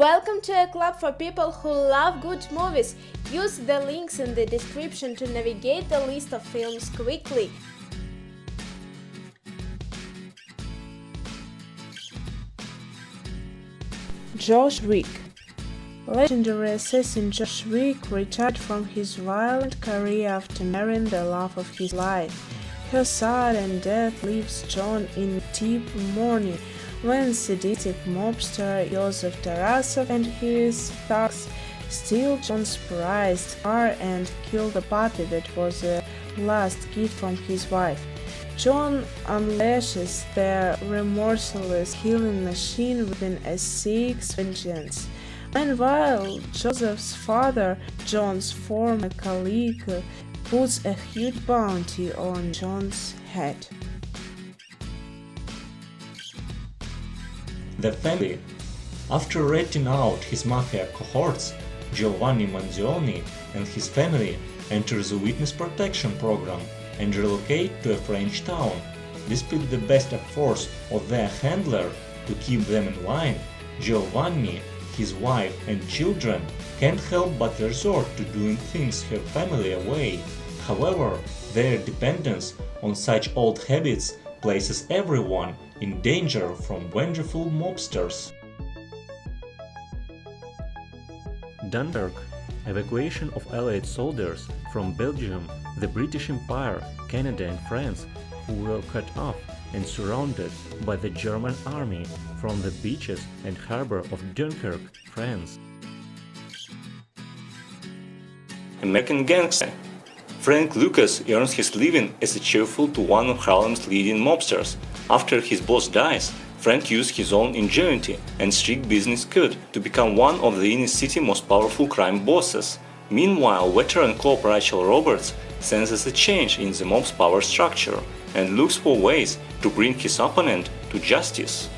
Welcome to a club for people who love good movies. Use the links in the description to navigate the list of films quickly. Wick. Legendary assassin Josh Wick retired from his violent career after marrying the love of his life. Her sudden death leaves John in deep mourning when sadistic mobster Joseph Tarasov and his thugs steal John's prized car and kill the puppy that was a last gift from his wife. John unleashes the remorseless killing machine within a seeks vengeance. Meanwhile, Joseph's father, John's former colleague, puts a huge bounty on John's head. The family. After ratting out his mafia cohorts, Giovanni Manzioni and his family enter the witness protection program and relocate to a French town. Despite the best efforts of their handler to keep them in line, Giovanni, his wife and children can't help but resort to doing things her family away. However, their dependence on such old habits places everyone in danger from vengeful mobsters. Dunkirk. Evacuation of Allied soldiers from Belgium, the British Empire, Canada and France, who were cut off and surrounded by the German army from the beaches and harbor of Dunkirk, France. American Gangster. Frank Lucas earns his living as a cheerful to one of Harlem's leading mobsters. After his boss dies, Frank used his own ingenuity and strict business code to become one of the inner city most powerful crime bosses. Meanwhile, veteran cop Rachel Roberts senses a change in the mob's power structure and looks for ways to bring his opponent to justice.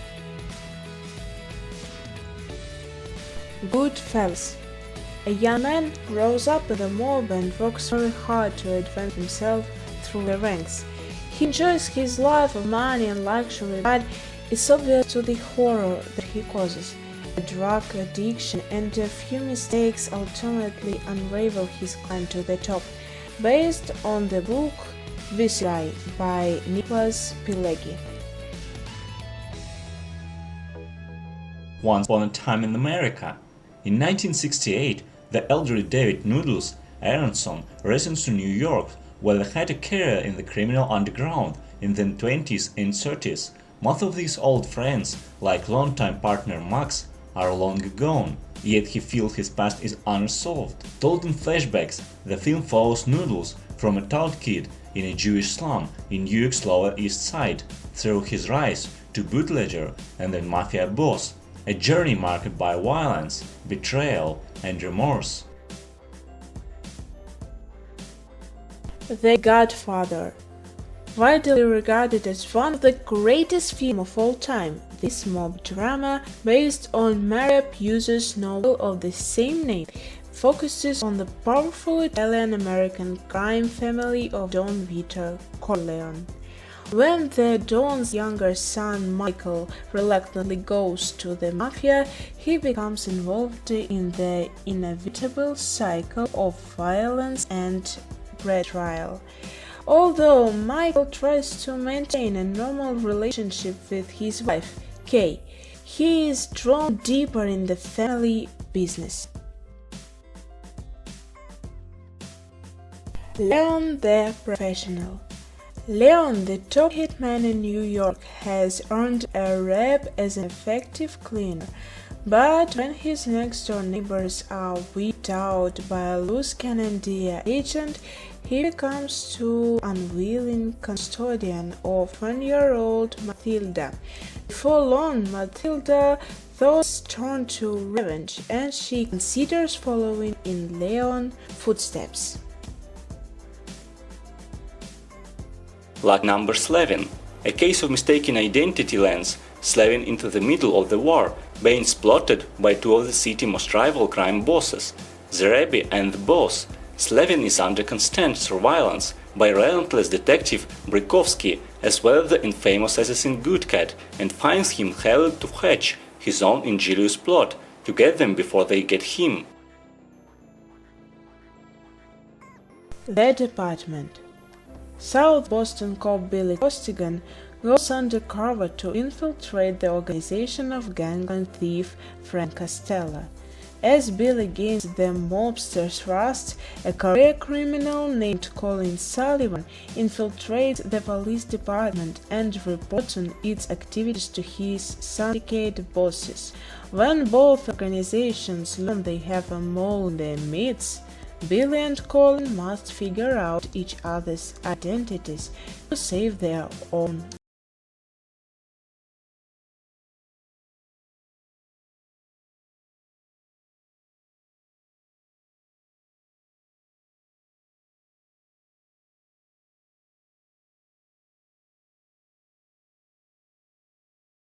GoodFellas. A young man grows up in the mob and works very hard to advance himself through the ranks. He enjoys his life of money and luxury, but it's obvious to the horror that he causes. A drug addiction and a few mistakes ultimately unravel his climb to the top. Based on the book Viceroy by Nicholas Pileggi. Once upon a time in America. In 1968, the elderly David Noodles Aronson returns to New York, where they had a career in the criminal underground in the 20s and 30s. Most of these old friends, like longtime partner Max, are long gone, yet he feels his past is unresolved. Told in flashbacks, the film follows Noodles from a tall kid in a Jewish slum in New York's Lower East Side, through his rise to bootlegger and then mafia boss, a journey marked by violence, betrayal and remorse. The Godfather. Widely regarded as one of the greatest films of all time, this mob drama, based on Mario Puzo's novel of the same name, focuses on the powerful Italian-American crime family of Don Vito Corleone. When the Don's younger son Michael reluctantly goes to the mafia, he becomes involved in the inevitable cycle of violence and betrayal. Although Michael tries to maintain a normal relationship with his wife, Kay, he is drawn deeper in the family business. Leon the Professional. Leon, the top hitman in New York, has earned a rep as an effective cleaner, but when his next-door neighbors are wiped out by a loose cannon agent, he becomes too unwilling custodian of 20-year-old Matilda. Before long, Matilda's thoughts turn to revenge, and she considers following in Leon's footsteps. Like Number Slevin. A case of mistaken identity lands Slevin into the middle of the war, being plotted by two of the city's most rival crime bosses, the Rabbi and the boss. Slevin is under constant surveillance by relentless detective Brikovsky, as well as the infamous assassin Goodcat, and finds him helped to hatch his own ingenious plot to get them before they get him. The Department. South Boston cop Billy Costigan goes undercover to infiltrate the organization of gangster and thief Frank Costello. As Billy gains the mobster's trust, a career criminal named Colin Sullivan infiltrates the police department and reports on its activities to his syndicate bosses. When both organizations learn they have a mole in their midst, Billy and Colin must figure out each other's identities to save their own